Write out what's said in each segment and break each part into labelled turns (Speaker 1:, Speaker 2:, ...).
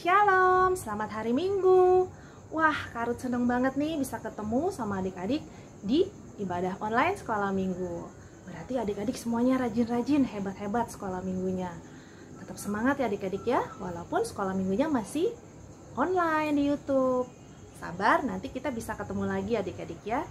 Speaker 1: Shalom, selamat hari Minggu. Wah, Karut seneng banget nih bisa ketemu sama adik-adik di ibadah online sekolah minggu. Berarti adik-adik semuanya rajin-rajin, hebat-hebat sekolah minggunya. Tetap semangat ya adik-adik ya, walaupun sekolah minggunya masih online di YouTube. Sabar, nanti kita bisa ketemu lagi adik-adik ya.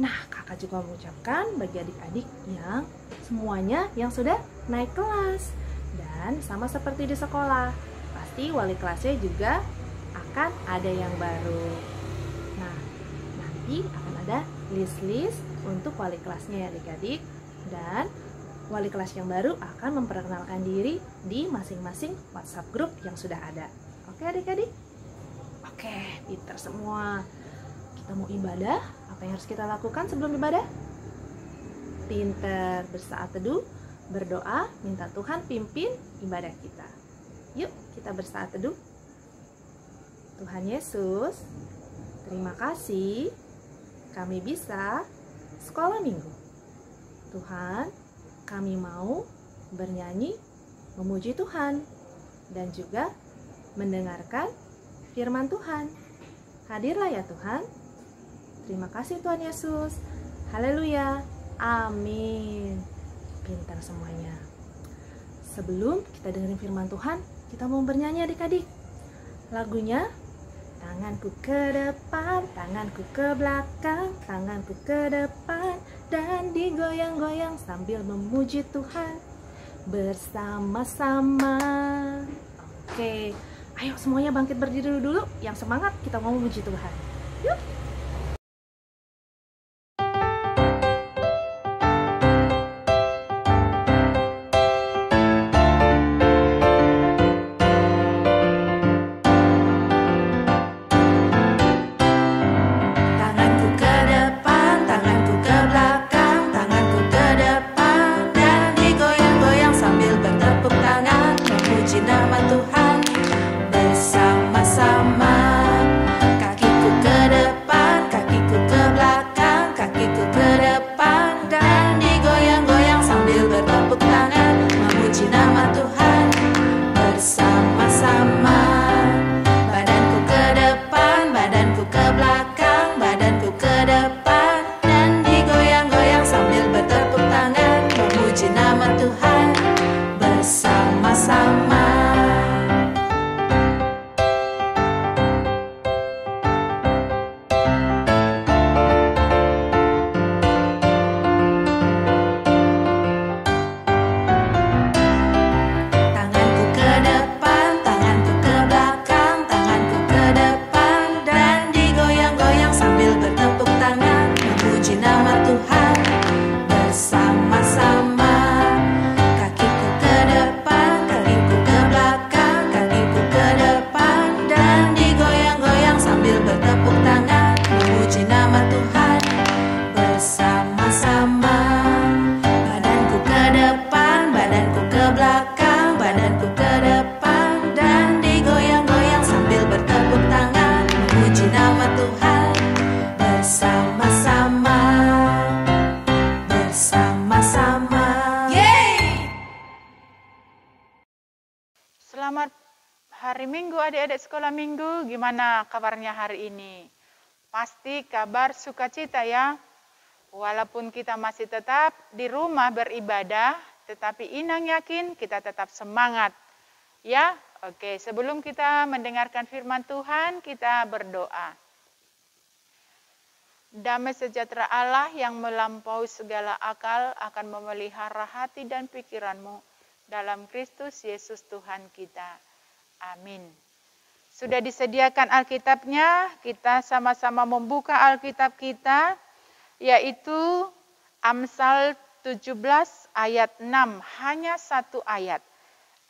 Speaker 1: Nah, kakak juga mengucapkan bagi adik-adik yang semuanya yang sudah naik kelas. Dan sama seperti di sekolah, pasti wali kelasnya juga akan ada yang baru. Nah, nanti akan ada list-list untuk wali kelasnya ya adik-adik. Dan wali kelas yang baru akan memperkenalkan diri di masing-masing WhatsApp group yang sudah ada. Oke adik-adik? Oke, pintar semua. Kita mau ibadah, apa yang harus kita lakukan sebelum ibadah? Pintar, bersaat teduh, berdoa, minta Tuhan pimpin ibadah kita. Yuk kita bersaat teduh. Tuhan Yesus, terima kasih kami bisa sekolah minggu. Tuhan, kami mau bernyanyi memuji Tuhan dan juga mendengarkan firman Tuhan. Hadirlah ya Tuhan. Terima kasih Tuhan Yesus. Haleluya. Amin. Pintar semuanya. Sebelum kita dengerin firman Tuhan, kita mau bernyanyi adik-adik. Lagunya, tanganku ke depan, tanganku ke belakang, tanganku ke depan, dan digoyang-goyang sambil memuji Tuhan bersama-sama. Oke, ayo semuanya bangkit berdiri dulu. Yang semangat kita mau memuji Tuhan. Yuk.
Speaker 2: Selamat hari Minggu adik-adik sekolah minggu, gimana kabarnya hari ini? Pasti kabar sukacita ya. Walaupun kita masih tetap di rumah beribadah, tetapi Inang yakin kita tetap semangat. Ya, oke, sebelum kita mendengarkan firman Tuhan, kita berdoa. Damai sejahtera Allah yang melampaui segala akal akan memelihara hati dan pikiranmu dalam Kristus Yesus Tuhan kita. Amin. Sudah disediakan Alkitabnya, kita sama-sama membuka Alkitab kita, yaitu Amsal 17 ayat 6, hanya satu ayat.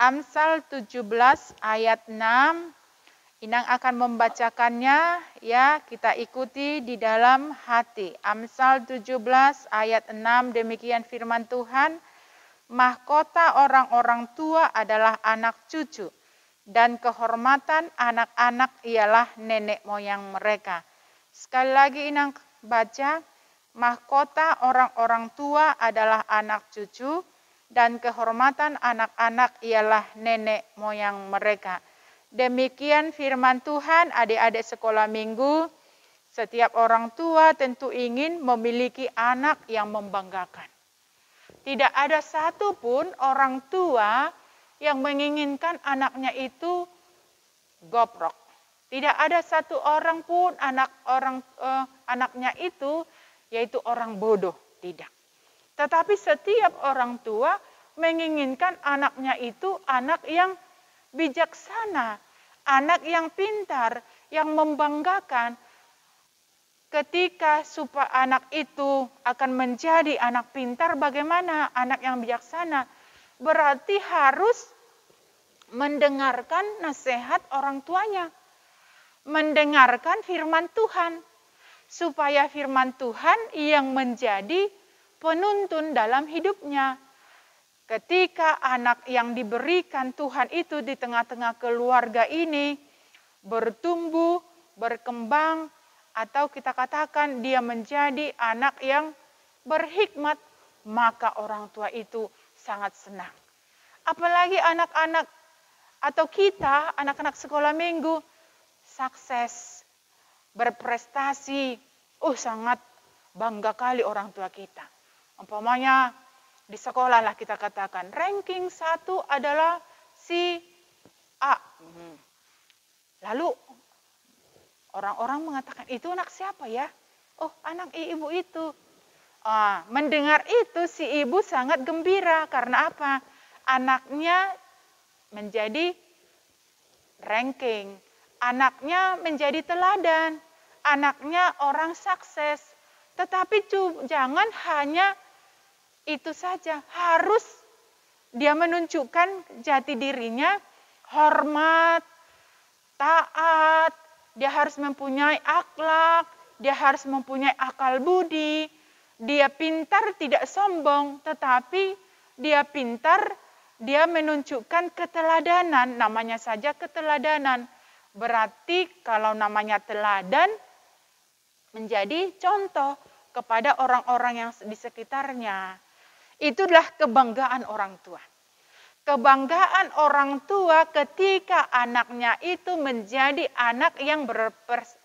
Speaker 2: Amsal 17 ayat 6, Inang akan membacakannya, ya kita ikuti di dalam hati. Amsal 17 ayat 6, demikian firman Tuhan. Mahkota orang-orang tua adalah anak cucu, dan kehormatan anak-anak ialah nenek moyang mereka. Sekali lagi Inang baca, mahkota orang-orang tua adalah anak cucu, dan kehormatan anak-anak ialah nenek moyang mereka. Demikian firman Tuhan, adik-adik sekolah minggu. Setiap orang tua tentu ingin memiliki anak yang membanggakan. Tidak ada satupun orang tua yang menginginkan anaknya itu goprok. Tidak ada satu orang pun anaknya itu yaitu orang bodoh, tidak. Tetapi setiap orang tua menginginkan anaknya itu anak yang bijaksana, anak yang pintar, yang membanggakan. Ketika supaya anak itu akan menjadi anak pintar, bagaimana anak yang bijaksana? Berarti harus mendengarkan nasihat orang tuanya, mendengarkan firman Tuhan, supaya firman Tuhan yang menjadi penuntun dalam hidupnya. Ketika anak yang diberikan Tuhan itu di tengah-tengah keluarga ini bertumbuh, berkembang, atau kita katakan dia menjadi anak yang berhikmat, maka orang tua itu sangat senang. Apalagi anak-anak atau kita, anak-anak sekolah minggu, sukses, berprestasi, sangat bangga kali orang tua kita. Umpamanya di sekolah lah kita katakan, ranking 1 adalah si A. Lalu orang-orang mengatakan, itu anak siapa ya? Oh, anak ibu itu. Mendengar itu si ibu sangat gembira. Karena apa? Anaknya menjadi ranking. Anaknya menjadi teladan. Anaknya orang sukses. Tetapi jangan hanya itu saja, harus dia menunjukkan jati dirinya, hormat, taat, dia harus mempunyai akhlak, dia harus mempunyai akal budi, dia pintar tidak sombong, tetapi dia pintar, dia menunjukkan keteladanan, namanya saja keteladanan. Berarti kalau namanya teladan, menjadi contoh kepada orang-orang yang di sekitarnya. Itulah kebanggaan orang tua. Kebanggaan orang tua ketika anaknya itu menjadi anak yang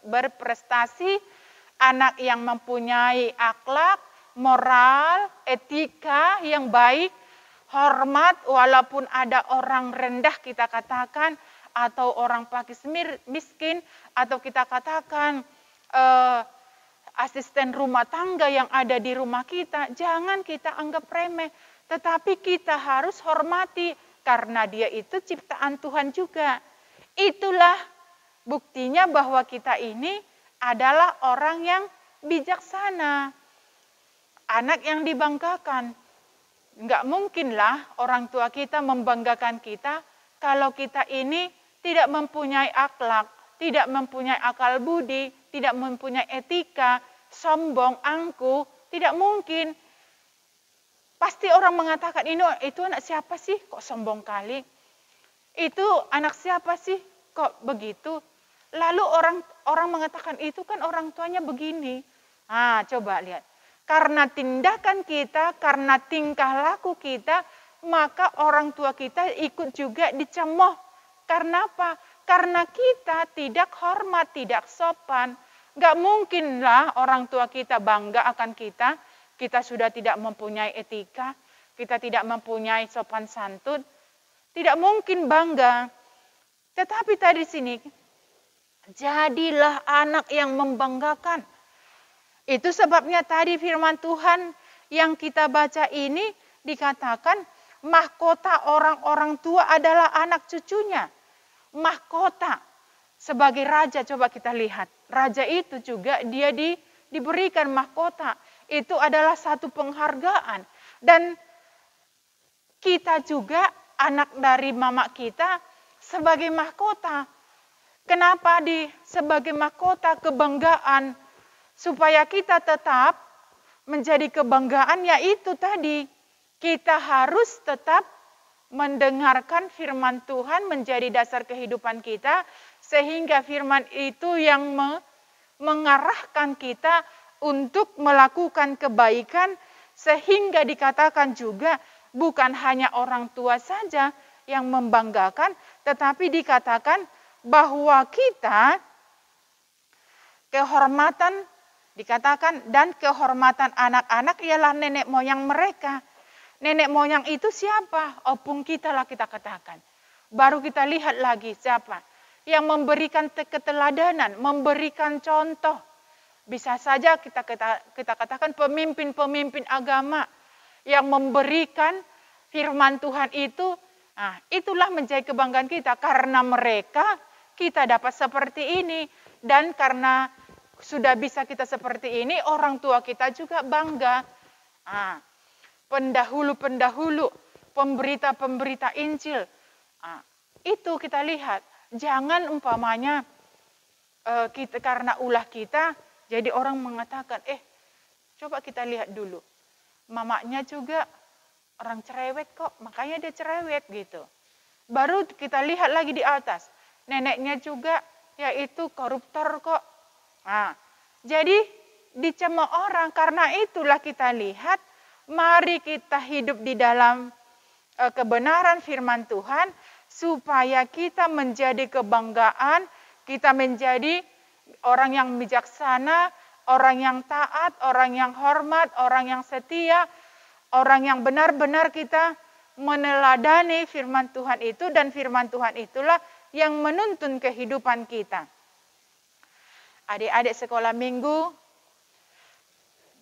Speaker 2: berprestasi, anak yang mempunyai akhlak, moral, etika yang baik, hormat walaupun ada orang rendah kita katakan, atau orang pakis miskin, atau kita katakan asisten rumah tangga yang ada di rumah kita, jangan kita anggap remeh, tetapi kita harus hormati karena dia itu ciptaan Tuhan juga. Itulah buktinya bahwa kita ini adalah orang yang bijaksana, anak yang dibanggakan. Enggak mungkinlah orang tua kita membanggakan kita kalau kita ini tidak mempunyai akhlak, tidak mempunyai akal budi, tidak mempunyai etika, sombong, angkuh, tidak mungkin. Pasti orang mengatakan, itu anak siapa sih? Kok sombong kali? Itu anak siapa sih? Kok begitu? Lalu orang mengatakan, itu kan orang tuanya begini. Coba lihat. Karena tindakan kita, karena tingkah laku kita, maka orang tua kita ikut juga dicemooh. Karena apa? Karena kita tidak hormat, tidak sopan. Gak mungkinlah orang tua kita bangga akan kita. Kita sudah tidak mempunyai etika. Kita tidak mempunyai sopan santun. Tidak mungkin bangga. Tetapi tadi sini, jadilah anak yang membanggakan. Itu sebabnya tadi firman Tuhan yang kita baca ini dikatakan mahkota orang-orang tua adalah anak cucunya. Mahkota sebagai raja, coba kita lihat. Raja itu juga dia diberikan mahkota. Itu adalah satu penghargaan. Dan kita juga anak dari mama kita sebagai mahkota. Kenapa sebagai mahkota kebanggaan? Supaya kita tetap menjadi kebanggaan, yaitu tadi. Kita harus tetap mendengarkan firman Tuhan menjadi dasar kehidupan kita, sehingga firman itu yang mengarahkan kita untuk melakukan kebaikan, sehingga dikatakan juga bukan hanya orang tua saja yang membanggakan, tetapi dikatakan bahwa kita kehormatan dikatakan dan kehormatan anak-anak ialah nenek moyang mereka. Nenek moyang itu siapa? Opung kita lah kita katakan. Baru kita lihat lagi siapa yang memberikan keteladanan, memberikan contoh. Bisa saja kita katakan pemimpin-pemimpin agama yang memberikan firman Tuhan itu. Nah, itulah menjadi kebanggaan kita. Karena mereka kita dapat seperti ini. Dan karena sudah bisa kita seperti ini, orang tua kita juga bangga. Nah, pendahulu-pendahulu, pemberita-pemberita Injil. Nah, itu kita lihat. Jangan umpamanya kita karena ulah kita, jadi orang mengatakan, coba kita lihat dulu. Mamanya juga orang cerewet kok, makanya dia cerewet gitu. Baru kita lihat lagi di atas. Neneknya juga yaitu koruptor kok. Nah, jadi dicemooh orang, karena itulah kita lihat, mari kita hidup di dalam kebenaran firman Tuhan, supaya kita menjadi kebanggaan, kita menjadi orang yang bijaksana, orang yang taat, orang yang hormat, orang yang setia, orang yang benar-benar kita meneladani firman Tuhan itu, dan firman Tuhan itulah yang menuntun kehidupan kita. Adik-adik sekolah minggu,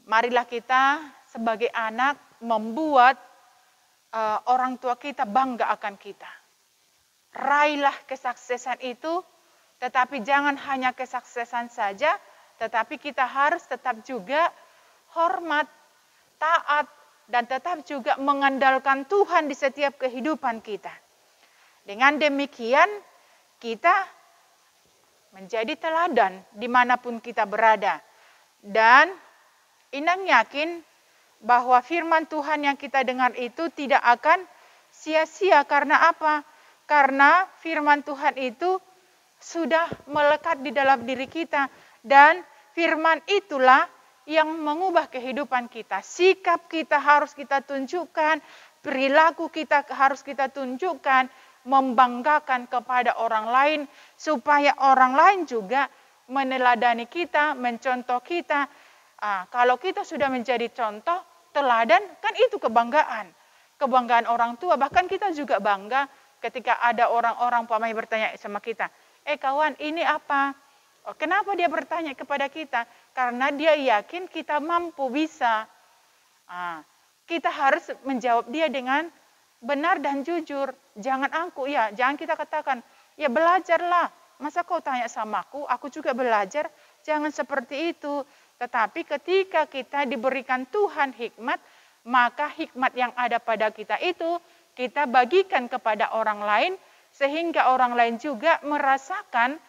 Speaker 2: marilah kita sebagai anak membuat orang tua kita bangga akan kita. Raihlah kesuksesan itu, tetapi jangan hanya kesuksesan saja, tetapi kita harus tetap juga hormat, taat, dan tetap juga mengandalkan Tuhan di setiap kehidupan kita. Dengan demikian, kita menjadi teladan dimanapun kita berada. Dan Inang yakin bahwa firman Tuhan yang kita dengar itu tidak akan sia-sia. Karena apa? Karena firman Tuhan itu sudah melekat di dalam diri kita. Dan firman itulah yang mengubah kehidupan kita. Sikap kita harus kita tunjukkan, perilaku kita harus kita tunjukkan, membanggakan kepada orang lain, supaya orang lain juga meneladani kita, mencontoh kita. Kalau kita sudah menjadi contoh, teladan, kan itu kebanggaan. Kebanggaan orang tua, bahkan kita juga bangga ketika ada orang-orang umpamanya bertanya sama kita, kawan ini apa? Kenapa dia bertanya kepada kita? Karena dia yakin kita mampu bisa. Kita harus menjawab dia dengan benar dan jujur. Jangan angkuh, jangan kita katakan, ya belajarlah. Masa kau tanya sama aku juga belajar. Jangan seperti itu. Tetapi ketika kita diberikan Tuhan hikmat, maka hikmat yang ada pada kita itu, kita bagikan kepada orang lain, sehingga orang lain juga merasakan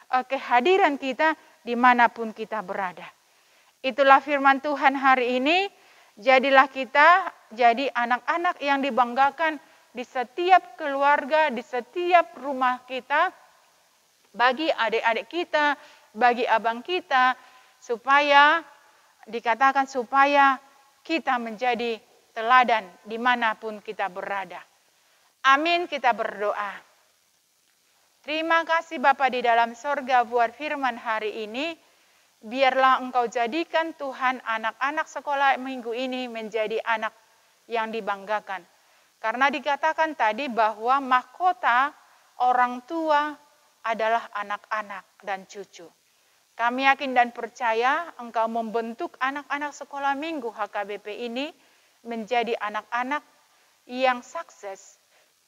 Speaker 2: kehadiran kita dimanapun kita berada. Itulah firman Tuhan hari ini. Jadilah kita jadi anak-anak yang dibanggakan di setiap keluarga, di setiap rumah kita, bagi adik-adik kita, bagi abang kita, supaya dikatakan supaya kita menjadi teladan dimanapun kita berada. Amin, kita berdoa. Terima kasih Bapa di dalam sorga buat firman hari ini. Biarlah Engkau jadikan Tuhan anak-anak sekolah minggu ini menjadi anak yang dibanggakan. Karena dikatakan tadi bahwa mahkota orang tua adalah anak-anak dan cucu. Kami yakin dan percaya Engkau membentuk anak-anak sekolah minggu HKBP ini menjadi anak-anak yang sukses,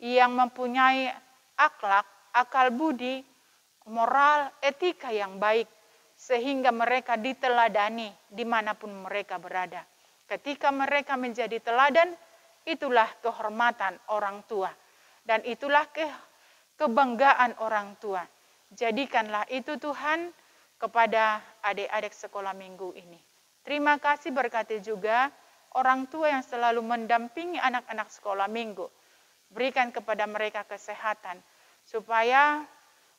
Speaker 2: yang mempunyai akhlak, akal budi, moral, etika yang baik, sehingga mereka diteladani dimanapun mereka berada. Ketika mereka menjadi teladan, itulah kehormatan orang tua. Dan itulah kebanggaan orang tua. Jadikanlah itu Tuhan kepada adik-adik sekolah minggu ini. Terima kasih, berkati juga orang tua yang selalu mendampingi anak-anak sekolah minggu. Berikan kepada mereka kesehatan, supaya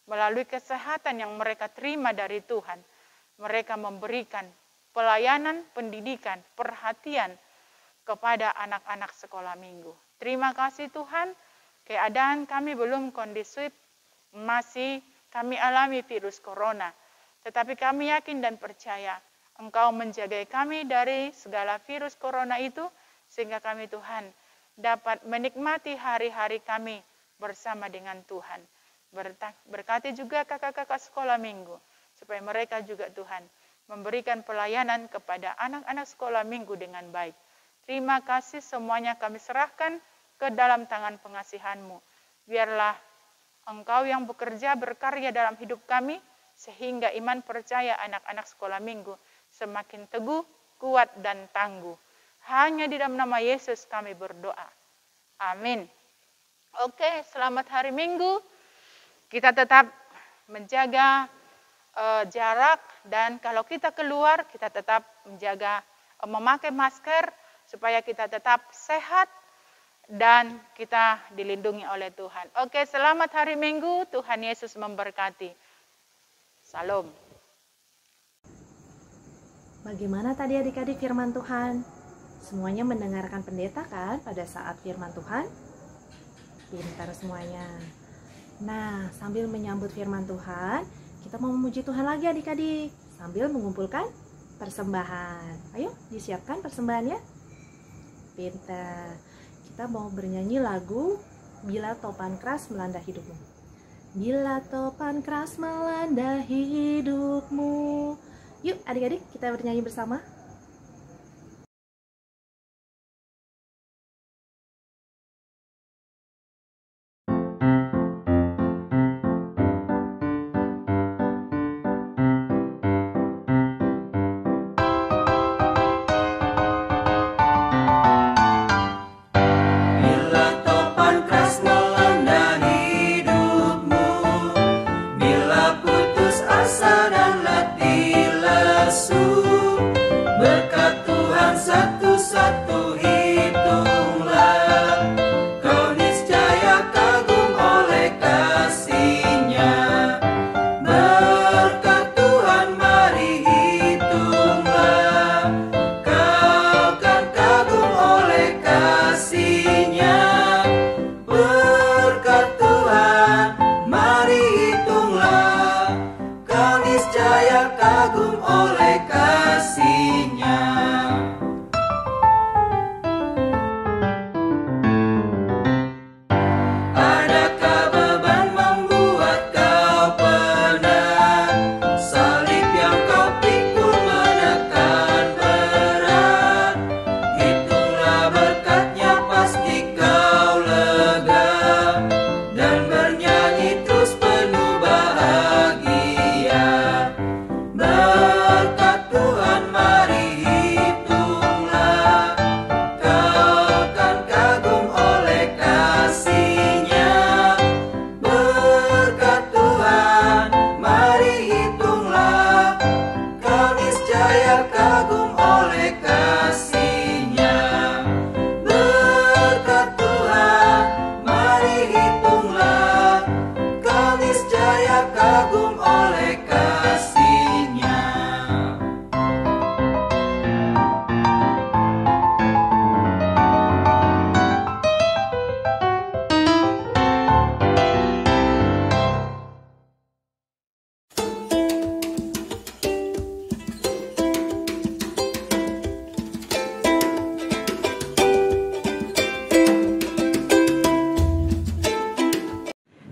Speaker 2: melalui kesehatan yang mereka terima dari Tuhan, mereka memberikan pelayanan, pendidikan, perhatian kepada anak-anak sekolah minggu. Terima kasih Tuhan, keadaan kami belum kondusif, masih kami alami virus corona. Tetapi kami yakin dan percaya Engkau menjaga kami dari segala virus corona itu, sehingga kami Tuhan dapat menikmati hari-hari kami bersama dengan Tuhan. Berkati juga kakak-kakak sekolah minggu, supaya mereka juga Tuhan memberikan pelayanan kepada anak-anak sekolah minggu dengan baik. Terima kasih, semuanya kami serahkan ke dalam tangan pengasihan-Mu. Biarlah Engkau yang bekerja berkarya dalam hidup kami, sehingga iman percaya anak-anak sekolah minggu semakin teguh, kuat, dan tangguh. Hanya di dalam nama Yesus kami berdoa. Amin. Oke, selamat hari Minggu. Kita tetap menjaga jarak, dan kalau kita keluar, kita tetap menjaga memakai masker supaya kita tetap sehat dan kita dilindungi oleh Tuhan. Oke, selamat hari Minggu. Tuhan Yesus memberkati. Salam.
Speaker 1: Bagaimana tadi adik-adik firman Tuhan? Semuanya mendengarkan pendeta kan pada saat firman Tuhan? Pintar semuanya. Nah, sambil menyambut firman Tuhan, kita mau memuji Tuhan lagi adik-adik, sambil mengumpulkan persembahan. Ayo, disiapkan persembahannya. Pintar. Kita mau bernyanyi lagu Bila Topan Keras Melanda Hidupmu. Bila topan keras melanda hidupmu. Yuk adik-adik, kita bernyanyi bersama.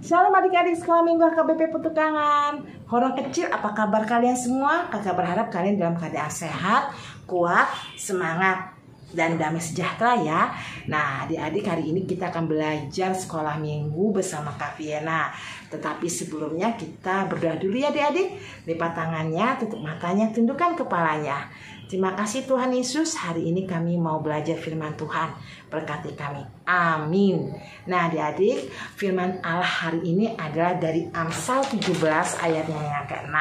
Speaker 3: Shalom adik-adik sekolah minggu HKBP Petukangan. Horor kecil, apa kabar kalian semua? Kakak berharap kalian dalam keadaan sehat, kuat, semangat, dan damai sejahtera ya. Nah adik-adik, hari ini kita akan belajar sekolah minggu bersama Kak Viena. Tetapi sebelumnya kita berdoa dulu ya adik-adik. Lipat tangannya, tutup matanya, tundukkan kepalanya. Terima kasih Tuhan Yesus, hari ini kami mau belajar firman Tuhan. Berkati kami. Amin. Nah adik-adik, firman Allah hari ini adalah dari Amsal 17 ayatnya yang ke-6.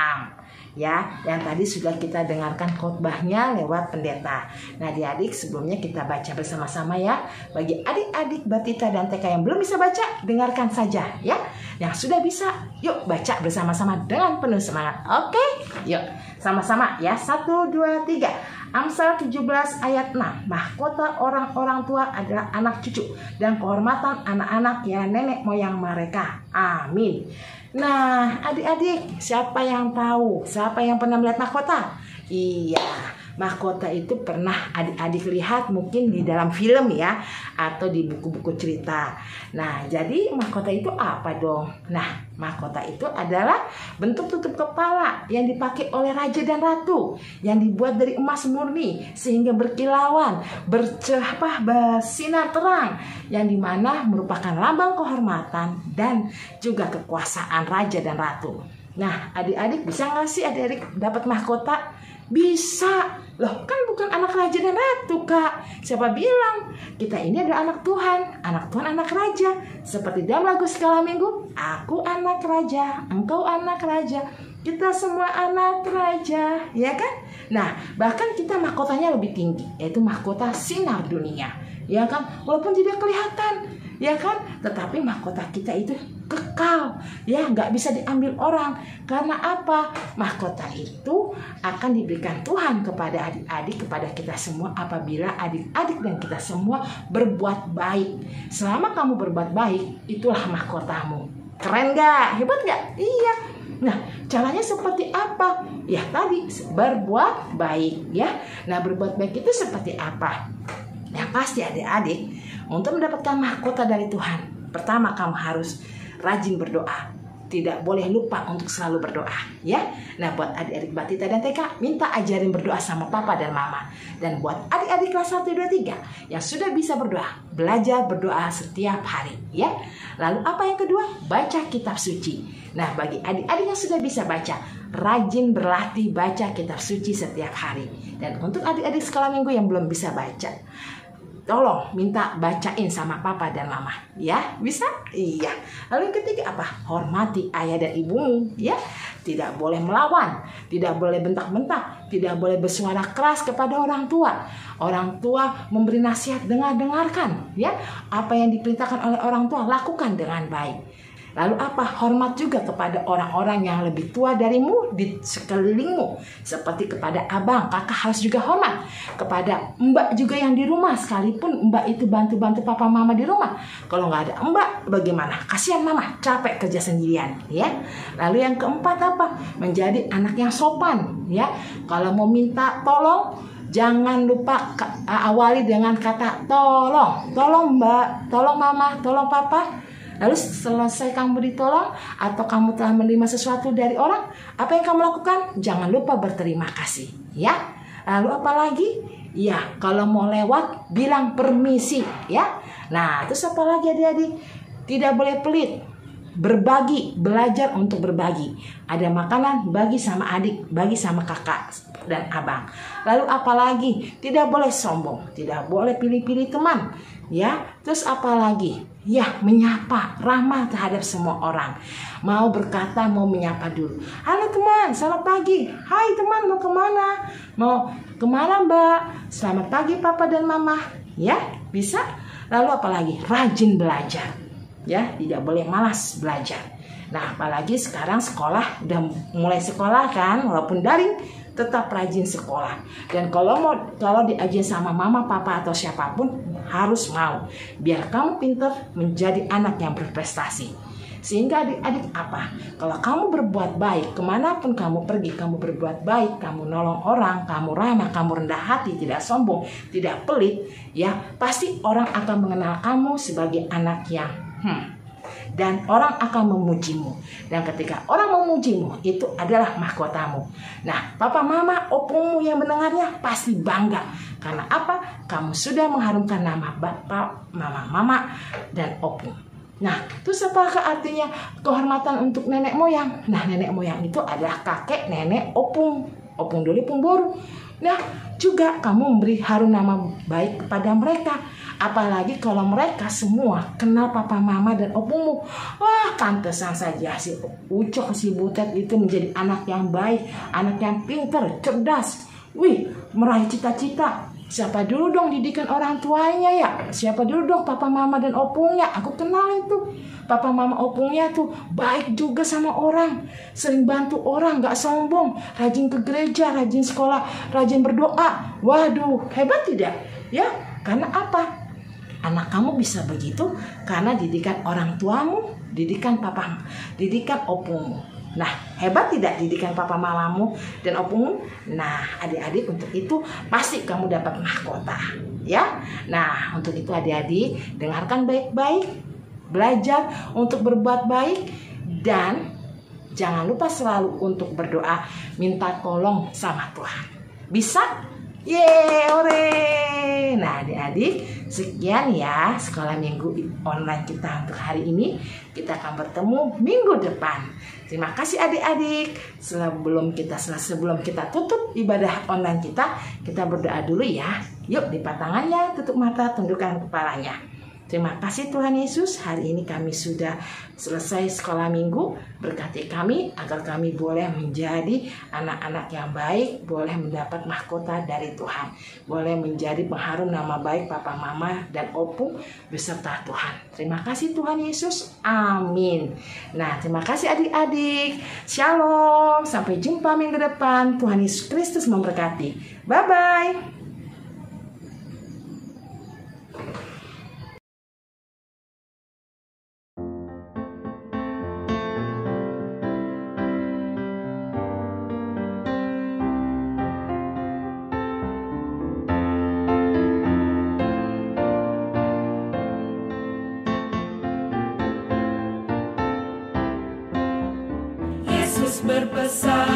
Speaker 3: Ya, yang tadi sudah kita dengarkan khotbahnya lewat pendeta. Nah adik-adik, sebelumnya kita baca bersama-sama ya. Bagi adik-adik Batita dan TK yang belum bisa baca, dengarkan saja ya. Yang sudah bisa, yuk baca bersama-sama dengan penuh semangat. Oke? Yuk. Sama-sama ya, 1, 2, 3. Amsal 17 ayat 6. Mahkota orang-orang tua adalah anak cucu, dan kehormatan anak-anak ya nenek moyang mereka. Amin. Nah, adik-adik, siapa yang tahu? Siapa yang pernah melihat mahkota? Iya, mahkota itu pernah adik-adik lihat mungkin di dalam film ya, atau di buku-buku cerita. Nah, jadi mahkota itu apa dong? Nah, mahkota itu adalah bentuk tutup kepala yang dipakai oleh raja dan ratu, yang dibuat dari emas murni sehingga berkilauan, bersinar terang, yang dimana merupakan lambang kehormatan dan juga kekuasaan raja dan ratu. Nah, adik-adik bisa nggak sih adik-adik dapat mahkota? Bisa. Loh, kan bukan anak raja dan ratu, Kak. Siapa bilang? Kita ini adalah anak Tuhan, anak raja. Seperti dalam lagu Skala Minggu, aku anak raja, engkau anak raja, kita semua anak raja, ya kan? Nah, bahkan kita mahkotanya lebih tinggi, yaitu mahkota sinar dunia, ya kan? Walaupun tidak kelihatan, ya kan? Tetapi mahkota kita itu kekal, ya, nggak bisa diambil orang. Karena apa? Mahkota itu akan diberikan Tuhan kepada adik-adik, kepada kita semua apabila adik-adik dan kita semua berbuat baik. Selama kamu berbuat baik, itulah mahkotamu. Keren gak? Hebat gak? Iya. Nah, caranya seperti apa? Ya tadi, berbuat baik, ya. Nah, berbuat baik itu seperti apa? Yang pasti adik-adik, untuk mendapatkan mahkota dari Tuhan, pertama kamu harus rajin berdoa. Tidak boleh lupa untuk selalu berdoa, ya. Nah, buat adik-adik Batita dan TK, minta ajarin berdoa sama papa dan mama. Dan buat adik-adik kelas 1, 2, 3 yang sudah bisa berdoa, belajar berdoa setiap hari, ya. Lalu apa yang kedua? Baca kitab suci. Nah, bagi adik-adik yang sudah bisa baca, rajin berlatih baca kitab suci setiap hari. Dan untuk adik-adik sekolah minggu yang belum bisa baca, tolong minta bacain sama papa dan mama, ya. Bisa? Iya. Lalu yang ketiga apa? Hormati ayah dan ibumu, ya. Tidak boleh melawan, tidak boleh bentak-bentak, tidak boleh bersuara keras kepada orang tua. Orang tua memberi nasihat, dengarkan, ya. Apa yang diperintahkan oleh orang tua, lakukan dengan baik. Lalu apa? Hormat juga kepada orang-orang yang lebih tua darimu di sekelilingmu. Seperti kepada abang, kakak harus juga hormat. Kepada mbak juga yang di rumah, sekalipun mbak itu bantu-bantu papa mama di rumah. Kalau nggak ada mbak, bagaimana? Kasihan mama, capek kerja sendirian, ya. Lalu yang keempat apa? Menjadi anak yang sopan, ya. Kalau mau minta tolong, jangan lupa awali dengan kata tolong. Tolong mbak, tolong mama, tolong papa. Lalu selesai kamu ditolong atau kamu telah menerima sesuatu dari orang, apa yang kamu lakukan? Jangan lupa berterima kasih, ya. Lalu apa lagi? Ya, kalau mau lewat bilang permisi, ya. Nah, terus apa lagi adik-adik? Tidak boleh pelit. Berbagi, belajar untuk berbagi. Ada makanan, bagi sama adik, bagi sama kakak dan abang. Lalu apa lagi? Tidak boleh sombong, tidak boleh pilih-pilih teman, ya. Terus apa lagi? Ya, menyapa, ramah terhadap semua orang. Mau berkata, mau menyapa dulu. Halo teman, selamat pagi. Hai teman, mau kemana? Mau kemana mbak? Selamat pagi papa dan mama. Ya, bisa. Lalu apa lagi? Rajin belajar. Ya, tidak boleh malas belajar. Nah, apalagi sekarang sekolah udah mulai sekolah kan, walaupun daring, tetap rajin sekolah. Dan kalau diajarin sama mama, papa atau siapapun, harus mau. Biar kamu pintar menjadi anak yang berprestasi. Sehingga adik-adik apa? Kalau kamu berbuat baik, kemanapun kamu pergi, kamu berbuat baik, kamu nolong orang, kamu ramah, kamu rendah hati, tidak sombong, tidak pelit, ya pasti orang akan mengenal kamu sebagai anak yang dan orang akan memujimu. Dan ketika orang memujimu, itu adalah mahkotamu. Nah, papa, mama, opungmu yang mendengarnya pasti bangga. Karena apa? Kamu sudah mengharumkan nama bapak, mama, dan opung. Nah, terus apakah artinya kehormatan untuk nenek moyang? Nah, nenek moyang itu adalah kakek, nenek, opung doli, opung boru. Nah, juga kamu memberi harum nama baik kepada mereka. Apalagi kalau mereka semua kenal papa, mama, dan opungmu. Wah, pantesan saja si Ucok, si Butet itu menjadi anak yang baik, anak yang pintar, cerdas. Wih, meraih cita-cita. Siapa dulu dong didikan orang tuanya ya? Siapa dulu dong papa mama dan opungnya? Aku kenal itu. Papa mama opungnya tuh baik juga sama orang. Sering bantu orang, gak sombong. Rajin ke gereja, rajin sekolah, rajin berdoa. Waduh, hebat tidak? Ya, karena apa? Anak kamu bisa begitu karena didikan orang tuamu, didikan papamu, didikan opungmu. Nah, hebat tidak didikan papa mamamu dan opungmu? Nah, adik-adik, untuk itu pasti kamu dapat mahkota, ya. Nah, untuk itu adik-adik dengarkan baik-baik, belajar untuk berbuat baik, dan jangan lupa selalu untuk berdoa, minta tolong sama Tuhan. Bisa? Yeay, ore. Nah, adik-adik, sekian ya sekolah minggu online kita untuk hari ini. Kita akan bertemu minggu depan. Terima kasih adik-adik. Sebelum kita tutup ibadah online kita berdoa dulu ya. Yuk, lipat tangannya, tutup mata, tundukkan kepalanya. Terima kasih Tuhan Yesus, hari ini kami sudah selesai sekolah minggu. Berkati kami agar kami boleh menjadi anak-anak yang baik, boleh mendapat mahkota dari Tuhan, boleh menjadi pengharum nama baik papa mama dan opung beserta Tuhan. Terima kasih Tuhan Yesus, amin. Nah, terima kasih adik-adik. Shalom, sampai jumpa minggu depan. Tuhan Yesus Kristus memberkati. Bye-bye.
Speaker 4: Berpesan